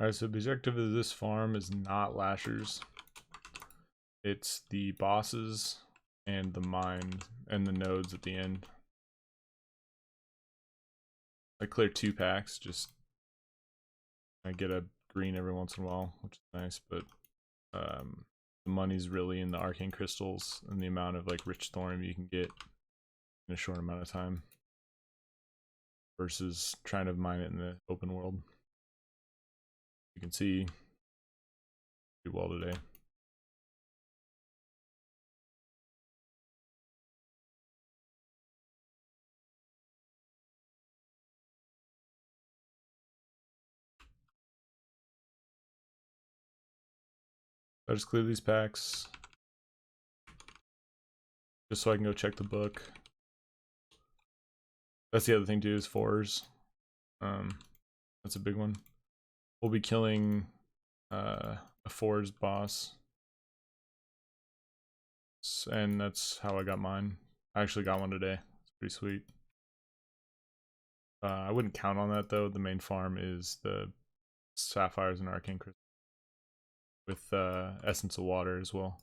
Alright, so the objective of this farm is not lashers. It's the bosses and the mine and the nodes at the end. I clear 2 packs, just I get a green every once in a while, which is nice, but the money's really in the arcane crystals and the amount of like rich thorium you can get in a short amount of time versus trying to mine it in the open world. You can see do well today. I just clear these packs just so I can go check the book. That's the other thing too, is fours. That's a big one. We'll be killing a fours boss, and that's how I got mine. I actually got one today. It's pretty sweet. I wouldn't count on that though. The main farm is the sapphires and arcane crystals with essence of water as well.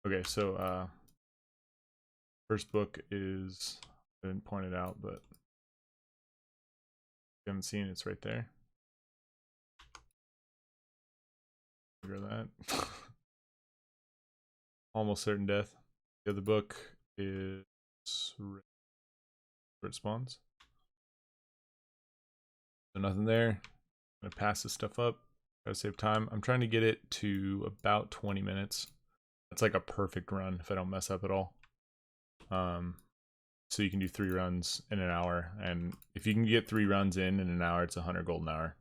Okay, so first book is, I didn't point it out, but if you haven't seen it, it's right there. Figure that. Almost certain death. The other book is where it spawns. So nothing there. I'm gonna pass this stuff up. Gotta save time. I'm trying to get it to about 20 minutes. That's like a perfect run if I don't mess up at all. So you can do 3 runs in an hour, and if you can get 3 runs in an hour, it's 100 gold an hour.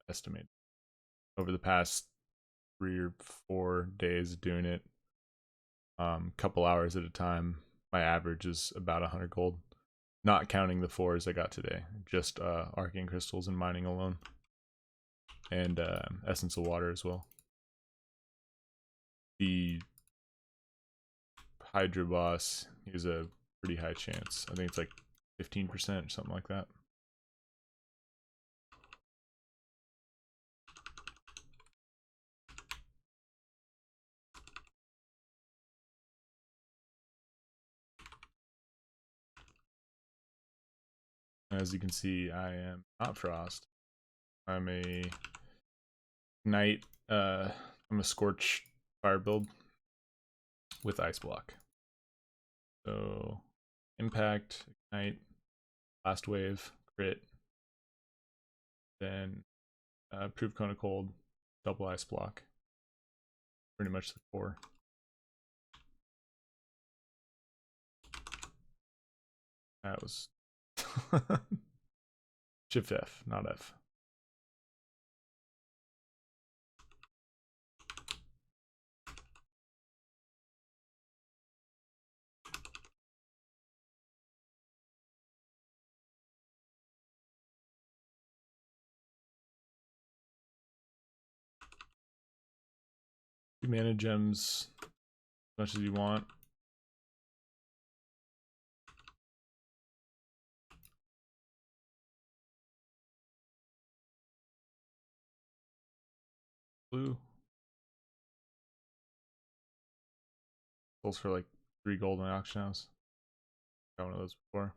Estimate over the past 3 or 4 days of doing it, couple hours at a time, my average is about 100 gold, not counting the 4s I got today, just arcane crystals and mining alone, and essence of water as well. The Hydra boss is a pretty high chance. I think it's like 15% or something like that. As you can see, I am not Frost. I'm a Knight. I'm a Scorch Fire build with Ice Block. So Impact, Ignite, Last Wave, Crit, then Proof Cone of Cold, double Ice Block. Pretty much the core. That was Shift F, not F. You mana gems as much as you want. Blue. Goes for like 3 gold in the auction house. Got one of those before.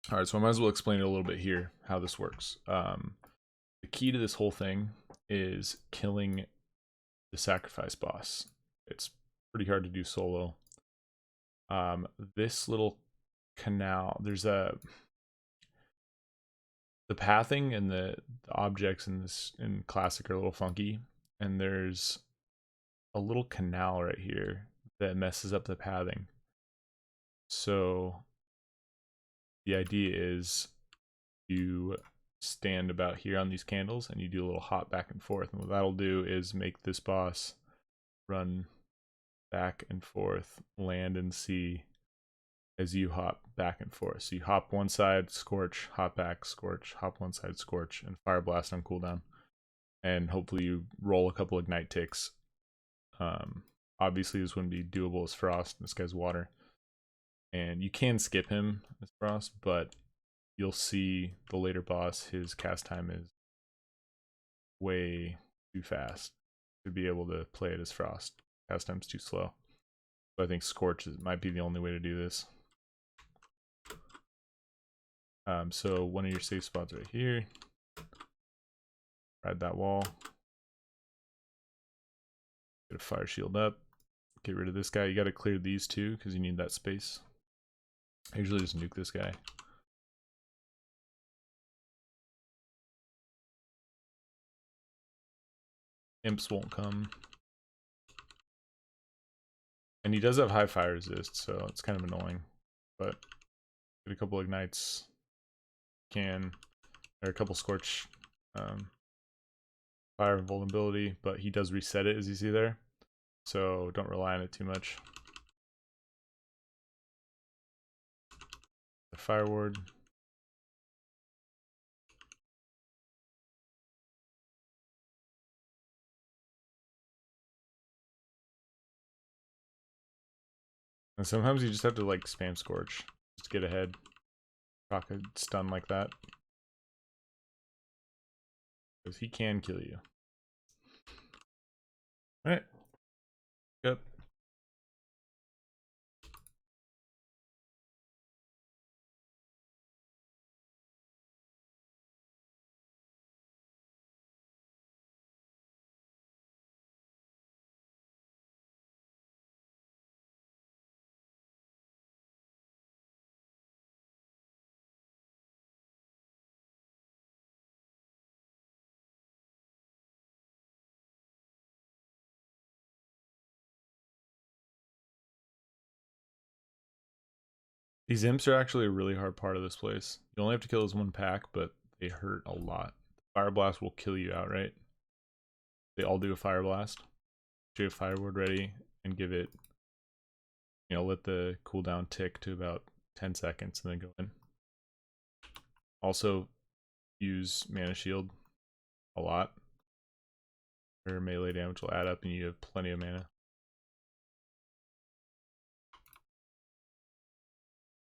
Alright, so I might as well explain it a little bit here, how this works. The key to this whole thing is killing the sacrifice boss. It's pretty hard to do solo. This little canal, there's the pathing and the objects in classic are a little funky, and there's a little canal right here that messes up the pathing. So the idea is you stand about here on these candles and you do a little hop back and forth, and what that'll do is make this boss run back and forth, land and sea, as you hop back and forth. So you hop one side, Scorch, hop back, Scorch, hop one side, Scorch, and Fire Blast on cooldown. And hopefully you roll a couple Ignite ticks obviously this wouldn't be doable as Frost. This guy's water. And you can skip him as Frost, but you'll see the later boss, his cast time is way too fast to be able to play it as Frost. Cast time's too slow. So I think Scorch might be the only way to do this. So one of your safe spots right here. Ride that wall. Get a fire shield up. Get rid of this guy. You got to clear these two because you need that space. I usually just nuke this guy. Imps won't come. And he does have high fire resist, so it's kind of annoying. But get a couple ignites. Or a couple scorch fire vulnerability, but he does reset it, as you see there. So don't rely on it too much. The fire ward. And sometimes you just have to like spam Scorch just to get ahead. Proc a stun like that. Because he can kill you. Alright. Yep. These imps are actually a really hard part of this place. You only have to kill this one pack, but they hurt a lot. Fire Blast will kill you outright. They all do a Fire Blast. You have Fire Ward ready and give it, you know, let the cooldown tick to about 10 seconds and then go in. Also, use Mana Shield a lot. Your melee damage will add up and you have plenty of mana.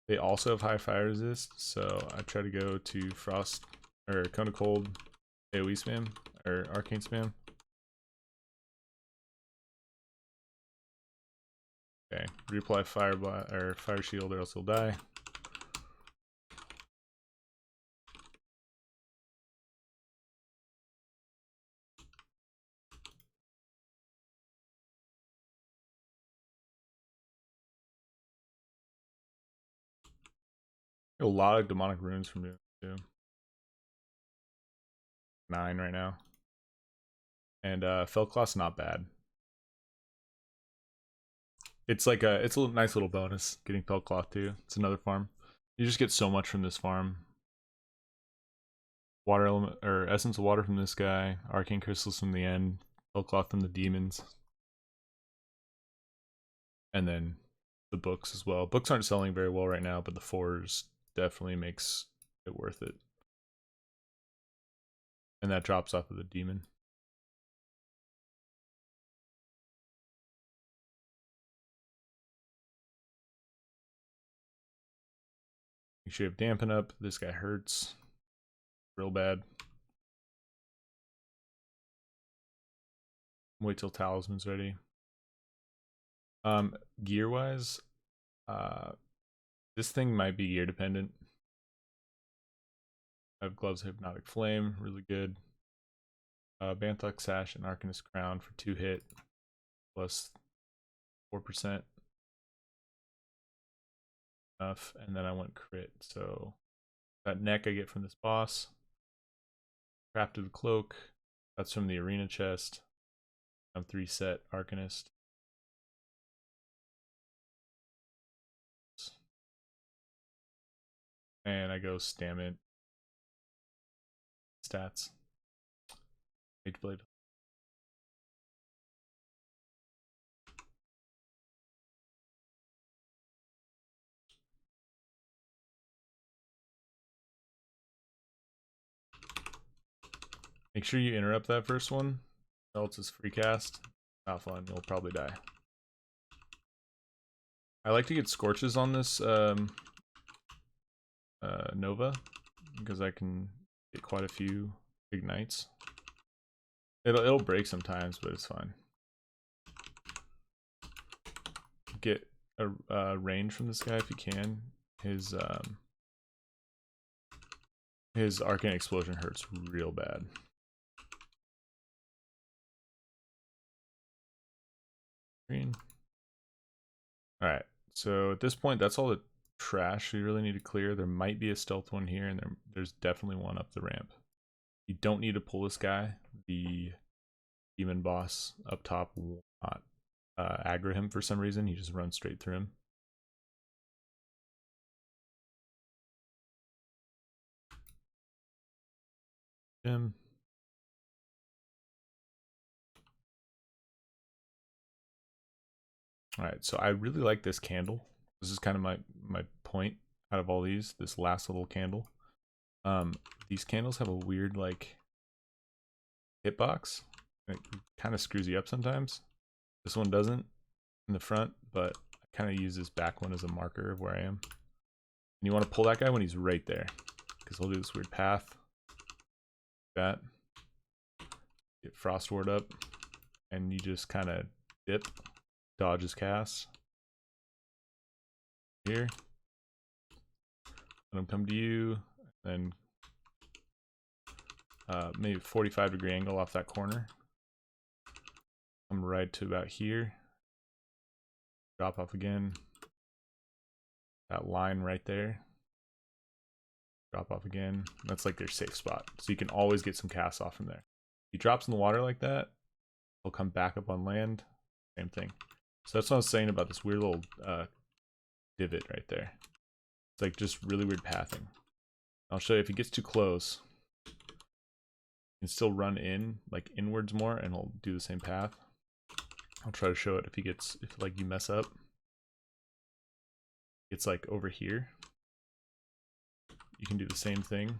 They also have high fire resist, so I try to go to Frost or Cone of Cold AoE spam or Arcane spam. Okay, reapply fire shield or else he'll die. A lot of demonic runes from doing it too. 9 right now. And Felclaw's not bad. It's like it's a nice little bonus getting Felclaw too. It's another farm. You just get so much from this farm. Water element or essence of water from this guy, arcane crystals from the end, Felclaw from the demons. And then the books as well. Books aren't selling very well right now, but the 4s definitely makes it worth it. And that drops off of the demon. Make sure you have dampen up. This guy hurts real bad. Wait till talisman's ready. Gear wise, this thing might be gear dependent. I have gloves of hypnotic flame, really good. Banthok sash and Arcanist crown for 2 hit plus 4%. Enough, and then I went crit. So that neck I get from this boss. Crafted cloak. That's from the arena chest. I'm 3 set Arcanist. And I go stamina stats. Mage blade. Make sure you interrupt that first one, else it's free cast. Not fun, you'll probably die. I like to get scorches on this Nova because I can get quite a few ignites. It'll break sometimes, but it's fine. Get a range from this guy if you can. His arcane explosion hurts real bad. Green. All right. So at this point, that's all the trash you really need to clear. There might be a stealth one here, and there's definitely one up the ramp. You don't need to pull this guy. The demon boss up top will not aggro him for some reason. He just runs straight through him. Him. All right, so I really like this candle. This is kind of my point out of all these. This last little candle. These candles have a weird like hitbox. It kind of screws you up sometimes. This one doesn't in the front, but I kind of use this back one as a marker of where I am. And you want to pull that guy when he's right there, because he'll do this weird path. That. Get Frost Ward up, and you just kind of dip, dodge his cast. Here. Let him come to you, then maybe 45-degree angle off that corner. Come right to about here. Drop off again. That line right there. Drop off again. That's like their safe spot. So you can always get some casts off from there. He drops in the water like that, he'll come back up on land. Same thing. So that's what I was saying about this weird little divot right there. It's like just really weird pathing. I'll show you if he gets too close. You can still run in, like inwards more, and he'll do the same path. I'll try to show it if like you mess up. It's like over here. You can do the same thing.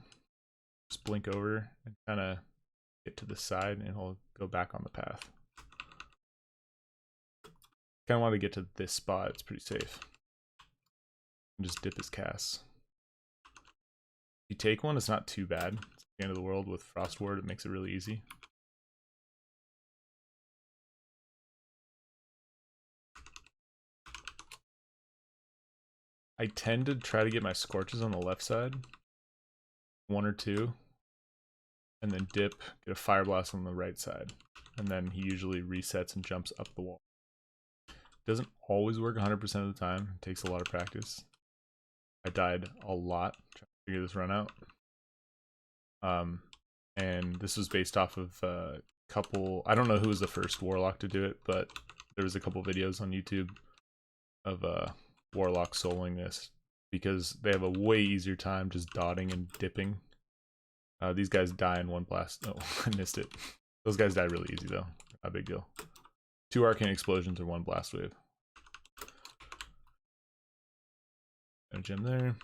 Just blink over and kind of get to the side, and he'll go back on the path. Kind of want to get to this spot. It's pretty safe. And just dip his casts. If you take one, it's not too bad. It's the end of the world with Frost Ward. It makes it really easy. I tend to try to get my scorches on the left side. 1 or 2. And then dip, get a fire blast on the right side. And then he usually resets and jumps up the wall. Doesn't always work 100% of the time. It takes a lot of practice. I died a lot trying to figure this run out. And this was based off of a couple, I don't know who was the first warlock to do it, but there was a couple videos on YouTube of warlock soloing this, because they have a way easier time just dotting and dipping. These guys die in one blast. Oh, I missed it. Those guys die really easy though. Not a big deal. 2 arcane explosions or 1 blast wave. A gem there.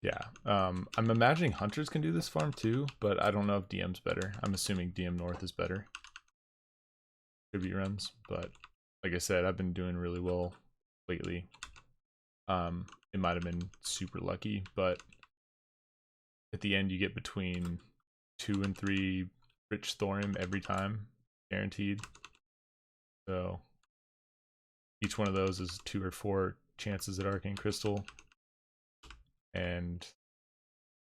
Yeah, I'm imagining hunters can do this farm too, but I don't know if DM's better. I'm assuming DM North is better. Tribute runs, but like I said, I've been doing really well lately. It might have been super lucky, but at the end you get between 2 and 3 rich thorium every time, guaranteed. So each one of those is 2 or 4 chances at arcane crystal and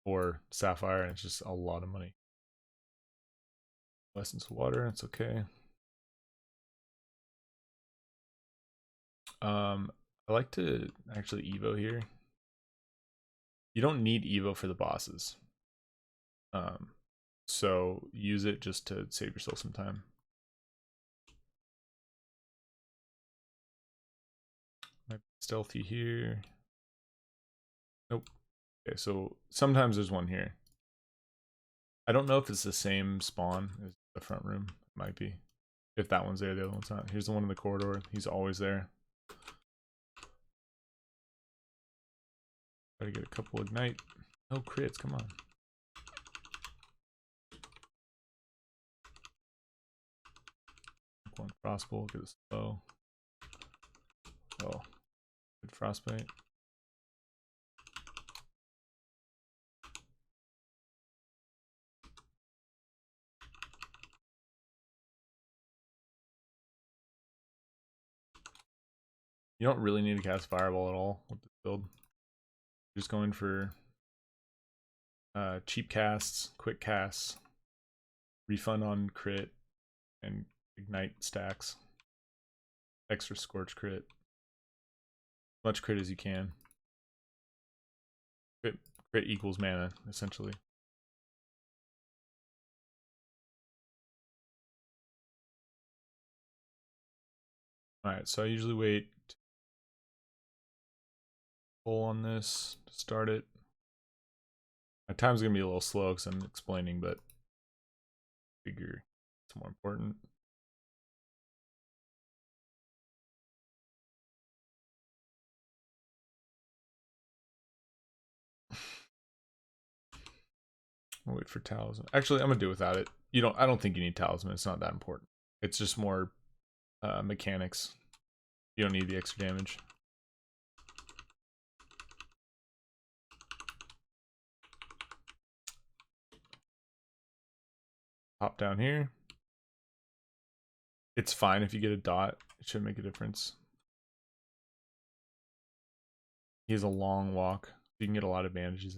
or sapphire, and it's just a lot of money. Essence of water, it's okay. I like to actually Evo here. You don't need Evo for the bosses. So use it just to save yourself some time. Might be stealthy here. Nope. Okay, so sometimes there's one here. I don't know if it's the same spawn as the front room. It might be. If that one's there, the other one's not. Here's the one in the corridor. He's always there. Try to get a couple ignite. No crits, come on. One Frostbolt, get it slow. Oh, good frostbite. You don't really need to cast Fireball at all with this build. Just going for cheap casts, quick casts, refund on crit, and ignite stacks. Extra Scorch crit. Much crit as you can. Crit equals mana, essentially. Alright, so I usually wait full on this to start it. My time's gonna be a little slow because I'm explaining, but I figure it's more important. I'll wait for Talisman. Actually, I'm gonna do without it. I don't think you need Talisman. It's not that important. It's just more mechanics. You don't need the extra damage. Hop down here. It's fine if you get a dot. It shouldn't make a difference. He has a long walk. You can get a lot of advantages.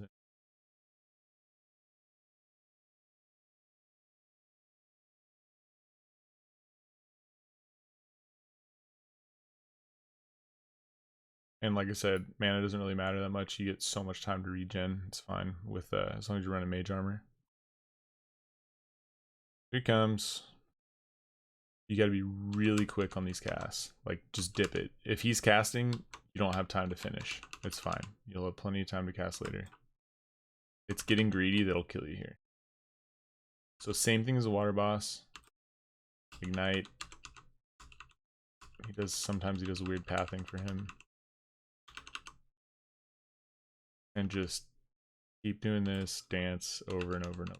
And like I said, mana doesn't really matter that much. You get so much time to regen. It's fine with as long as you run a mage armor. Here he comes. You got to be really quick on these casts. Like, just dip it. If he's casting, you don't have time to finish. It's fine. You'll have plenty of time to cast later. It's getting greedy that'll kill you here. So same thing as a water boss. Ignite. Sometimes he does a weird pathing for him. And just keep doing this dance over and over and over.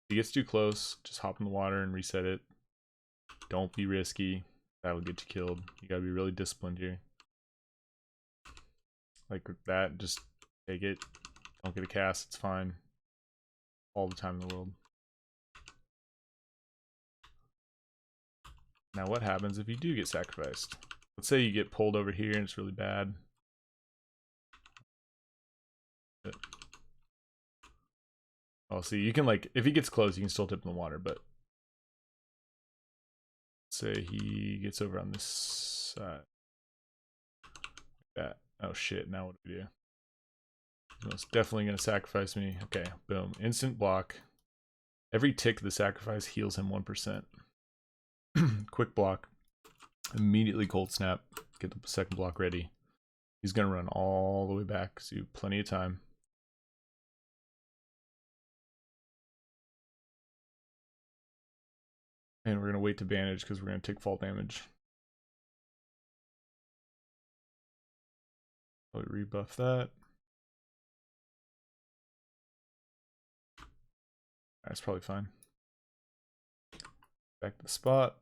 If he gets too close, just hop in the water and reset it. Don't be risky. That'll get you killed. You gotta be really disciplined here. Like that, just take it. Don't get a cast, it's fine. All the time in the world. Now what happens if you do get sacrificed? Let's say you get pulled over here and it's really bad. Oh, see, you can like, if he gets close, you can still tip in the water, but say he gets over on this side. Like that. Oh shit, now what do we do? It's definitely gonna sacrifice me. Okay, boom. Instant block. Every tick of the sacrifice heals him 1%. Quick block. Immediately cold snap. Get the second block ready. He's gonna run all the way back, so you have plenty of time. And we're gonna wait to bandage because we're gonna take fall damage. Probably rebuff that. That's probably fine. Back to the spot.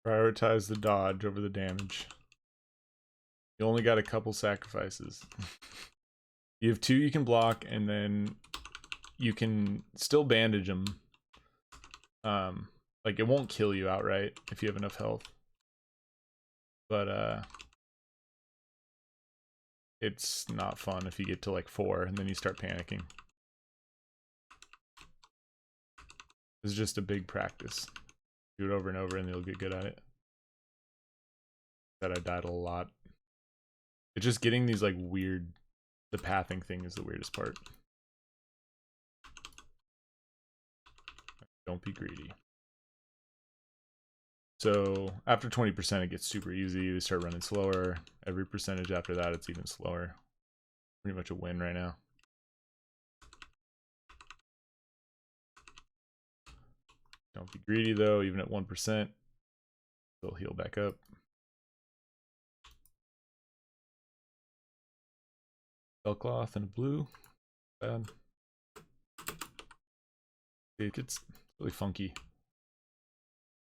Prioritize the dodge over the damage. You only got a couple sacrifices. You have 2 you can block, and then you can still bandage them. Like, it won't kill you outright if you have enough health. But, it's not fun if you get to, like, 4, and then you start panicking. It's just a big practice. Do it over and over, and you'll get good at it. That I died a lot. It's just getting these, like, weird... The pathing thing is the weirdest part. Don't be greedy. So after 20%, it gets super easy. They start running slower. Every percentage after that, it's even slower. Pretty much a win right now. Don't be greedy though, even at 1%. They'll heal back up. Fell cloth and a blue. Bad. It gets really funky.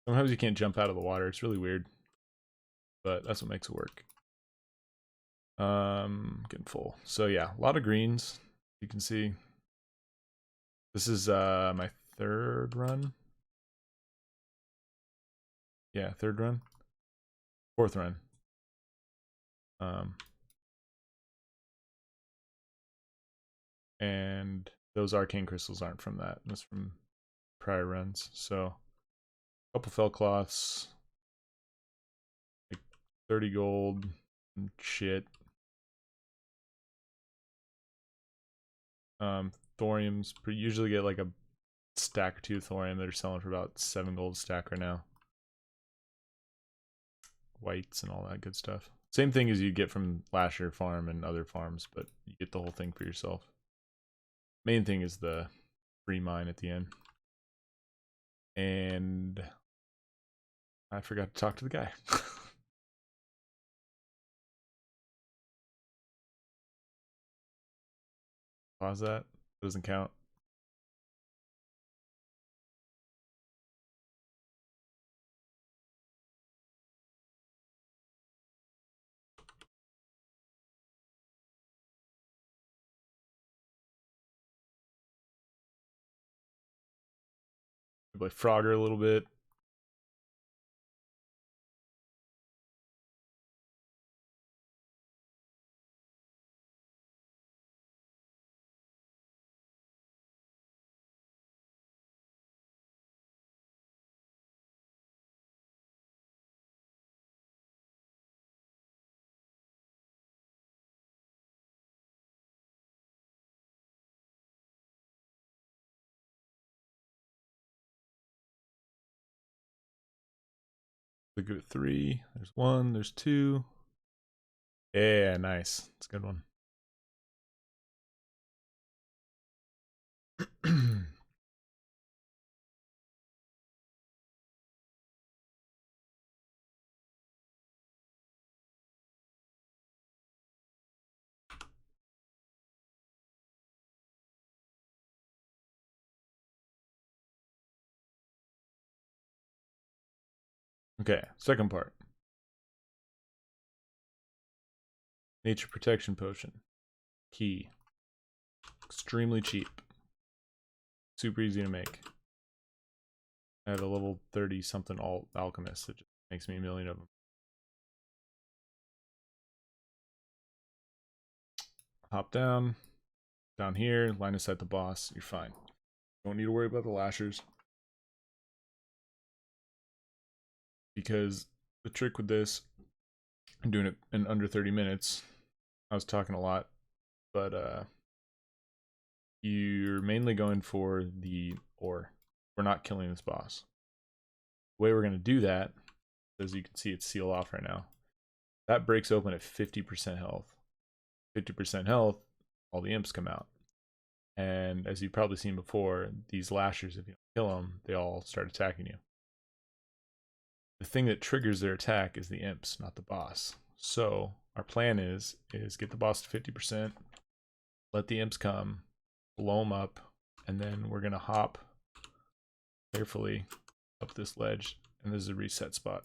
Sometimes you can't jump out of the water. It's really weird. But that's what makes it work. Getting full. So yeah, a lot of greens. You can see. This is my third run. Yeah, third run. Fourth run. And those arcane crystals aren't from that. That's from prior runs. So a couple fell cloths, like 30 gold and shit. Thoriums usually get like a stack or two thorium that are selling for about 7 gold a stack right now. Whites and all that good stuff. Same thing as you get from Lasher Farm and other farms, but you get the whole thing for yourself. Main thing is the free mine at the end. And I forgot to talk to the guy. Pause that. Doesn't count. Play Frogger a little bit. We go 3. There's 1. There's 2. Yeah, nice. It's a good one. Okay, second part. Nature Protection Potion. Key. Extremely cheap. Super easy to make. I have a level 30 something alchemist that just makes me a million of them. Hop down here, line of sight the boss, you're fine. Don't need to worry about the lashers. Because the trick with this, I'm doing it in under 30 minutes. I was talking a lot, but you're mainly going for the ore. We're not killing this boss. The way we're going to do that, as you can see, it's sealed off right now. That breaks open at 50% health. 50% health, all the imps come out. And as you've probably seen before, these lashers, if you don't kill them, they all start attacking you. The thing that triggers their attack is the imps, not the boss. So our plan is get the boss to 50%, let the imps come, blow them up, and then we're going to hop carefully up this ledge, and this is a reset spot.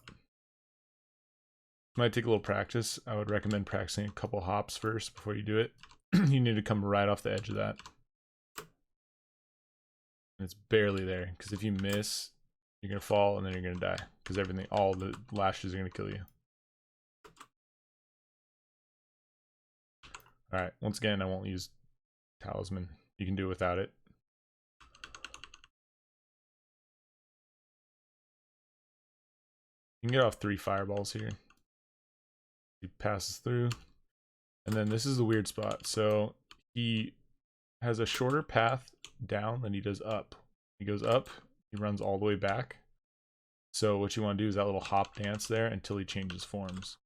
Might take a little practice. I would recommend practicing a couple hops first before you do it. You need to come right off the edge of that. And it's barely there, because if you miss, you're going to fall and then you're going to die, because all the lashes are going to kill you. Alright, once again, I won't use talisman. You can do it without it. You can get off 3 fireballs here. He passes through. And then this is the weird spot. So he has a shorter path down than he does up. He goes up, He runs all the way back. So what you want to do is that little hop dance there until he changes forms.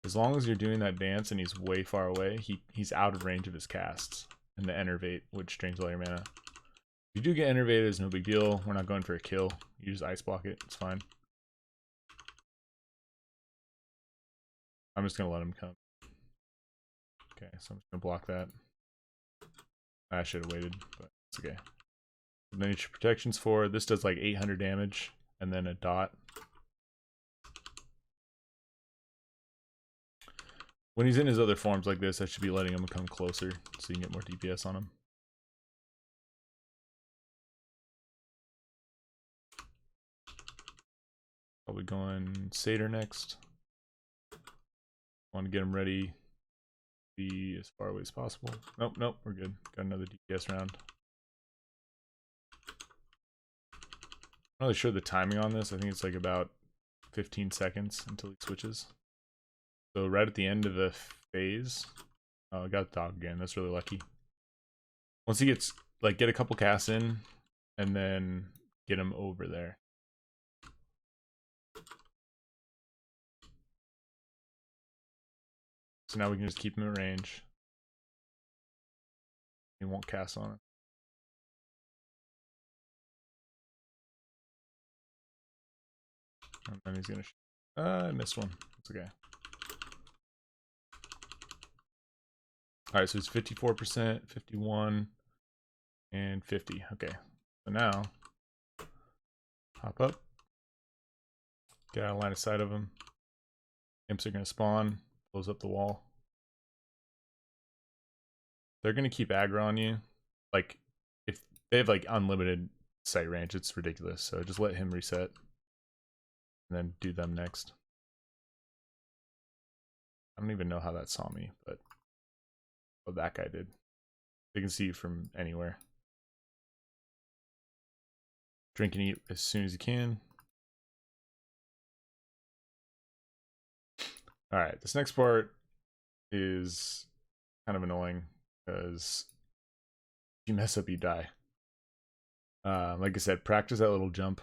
As long as you're doing that dance and he's way far away, he's out of range of his casts. And the enervate, which drains all your mana. If you do get enervated, it's no big deal. We're not going for a kill. You just ice block it. It's fine. I'm just going to let him come. Okay, so I'm just going to block that. I should have waited, but it's okay. Miniature protections for this does like 800 damage and then a dot. When he's in his other forms like this, I should be letting him come closer so you can get more DPS on him. Probably going Satyr next. Want to get him ready. Be as far away as possible. Nope, we're good. Got another DPS round. I'm not really sure the timing on this. I think it's like about 15 seconds until he switches. So right at the end of the phase, I got the dog again. That's really lucky. Once he gets, like, get a couple casts in, and then get him over there. So now we can just keep him at range. He won't cast on it. And then he's gonna. I missed one. It's okay. All right, so it's 54%, 51, and 50. Okay, so now hop up, get out of line of sight of him. Imps are gonna spawn, close up the wall. They're gonna keep aggro on you. Like, if they have like unlimited sight range, it's ridiculous. So just let him reset, and then do them next. I don't even know how that saw me, but that guy did. They can see you from anywhere. Drink and eat as soon as you can. Alright, this next part is kind of annoying because if you mess up, you die. Like I said, practice that little jump.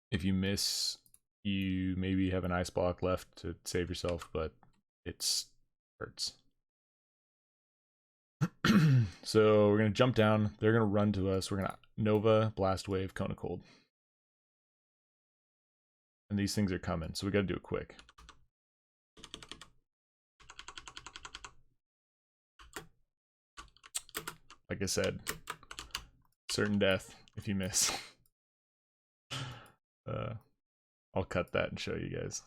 If you miss, you maybe have an ice block left to save yourself, but it hurts. So we're gonna jump down. They're gonna run to us. We're gonna Nova, Blast Wave, Cone of Cold. And these things are coming, so we gotta do it quick. Like I said, certain death if you miss. I'll cut that and show you guys.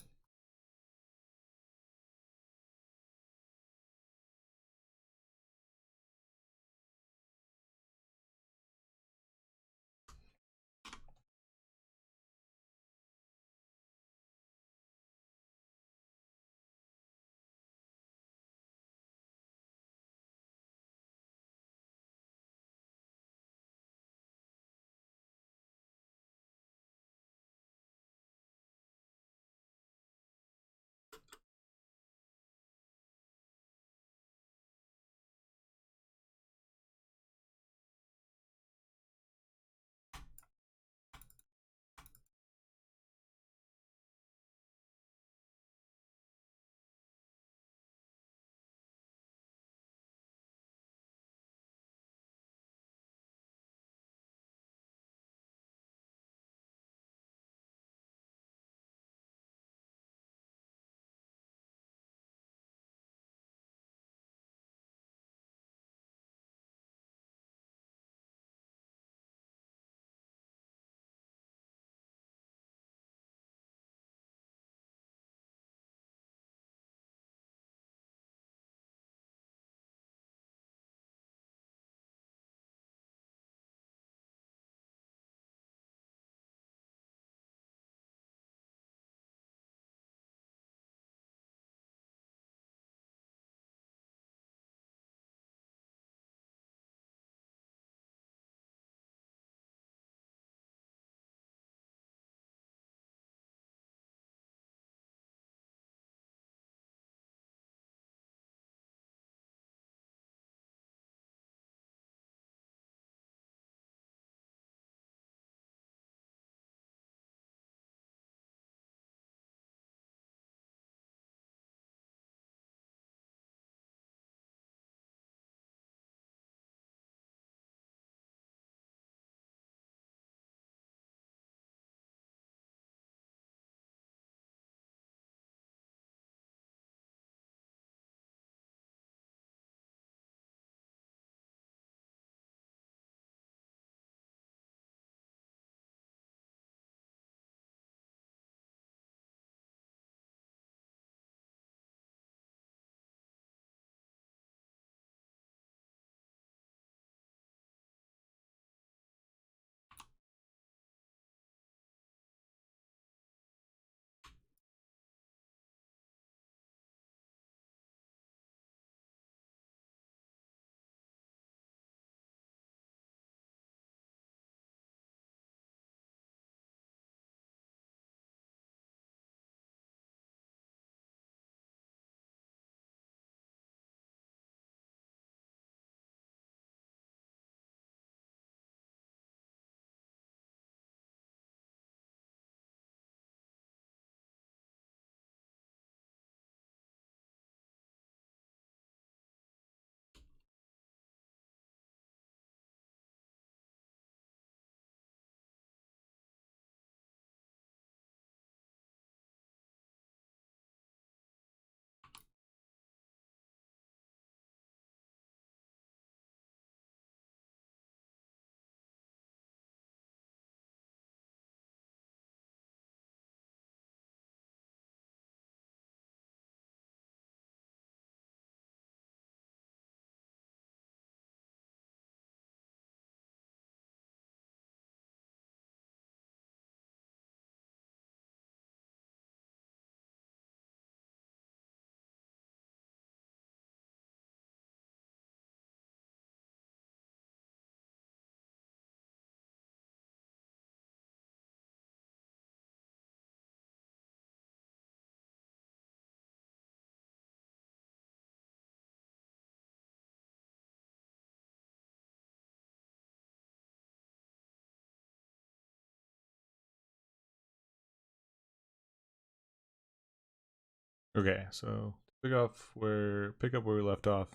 Okay, so pick up where we left off.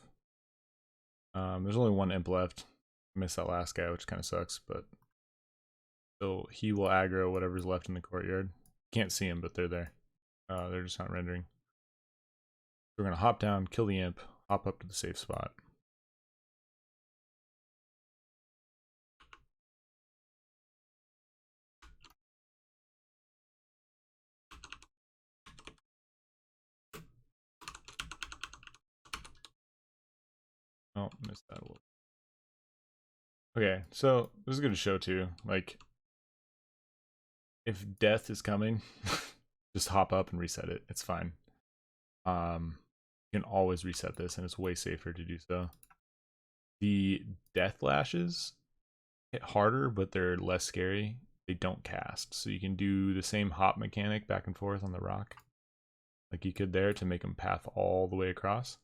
There's only one imp left. I missed that last guy, which kind of sucks, but so he will aggro whatever's left in the courtyard. Can't see them, but they're there. They're just not rendering. We're gonna hop down, kill the imp, hop up to the safe spot. Oh, missed that a little. Okay, so this is gonna show too. Like, if death is coming, just hop up and reset it. It's fine. You can always reset this, and it's way safer to do so. The death lashes hit harder, but they're less scary. They don't cast, so you can do the same hop mechanic back and forth on the rock, like you could there, to make them path all the way across.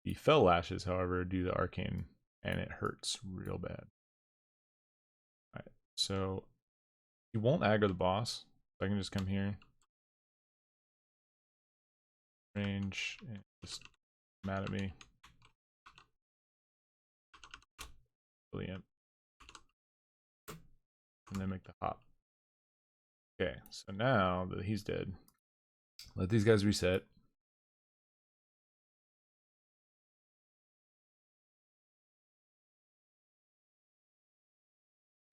The fell lashes, however, do the arcane, and it hurts real bad. Alright, so you won't aggro the boss, so I can just come here, range, and just mad at me. Brilliant. And then make the hop. Okay, so now that he's dead, let these guys reset.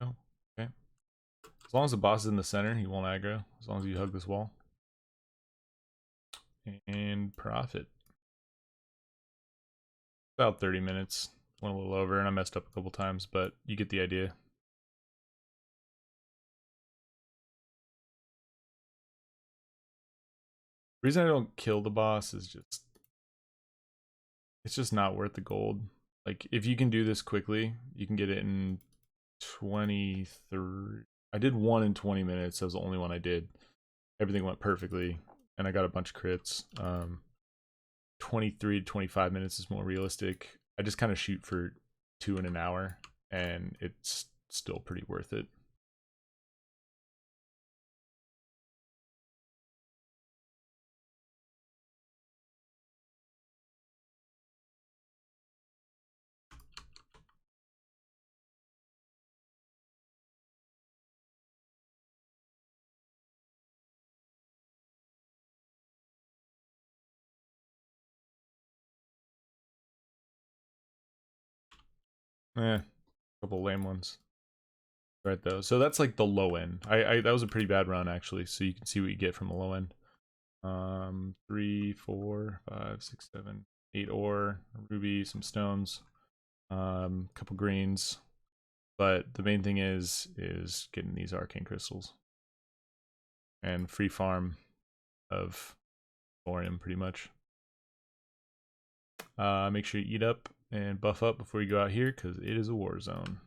Oh, okay. As long as the boss is in the center, he won't aggro. As long as you hug this wall. And profit. About 30 minutes. Went a little over, and I messed up a couple times, but you get the idea. The reason I don't kill the boss is just, it's just not worth the gold. Like, if you can do this quickly, you can get it in 23. I did one in 20 minutes. That was the only one I did. Everything went perfectly, and I got a bunch of crits. 23 to 25 minutes is more realistic. I just kind of shoot for 2 in an hour, and it's still pretty worth it. A couple lame ones. Right though, so that's like the low end. That was a pretty bad run actually. So you can see what you get from the low end. 3, 4, 5, 6, 7, 8 ore, ruby, some stones, couple greens. But the main thing is getting these arcane crystals and free farm of thorium pretty much. Make sure you eat up and buff up before you go out here, because it is a war zone.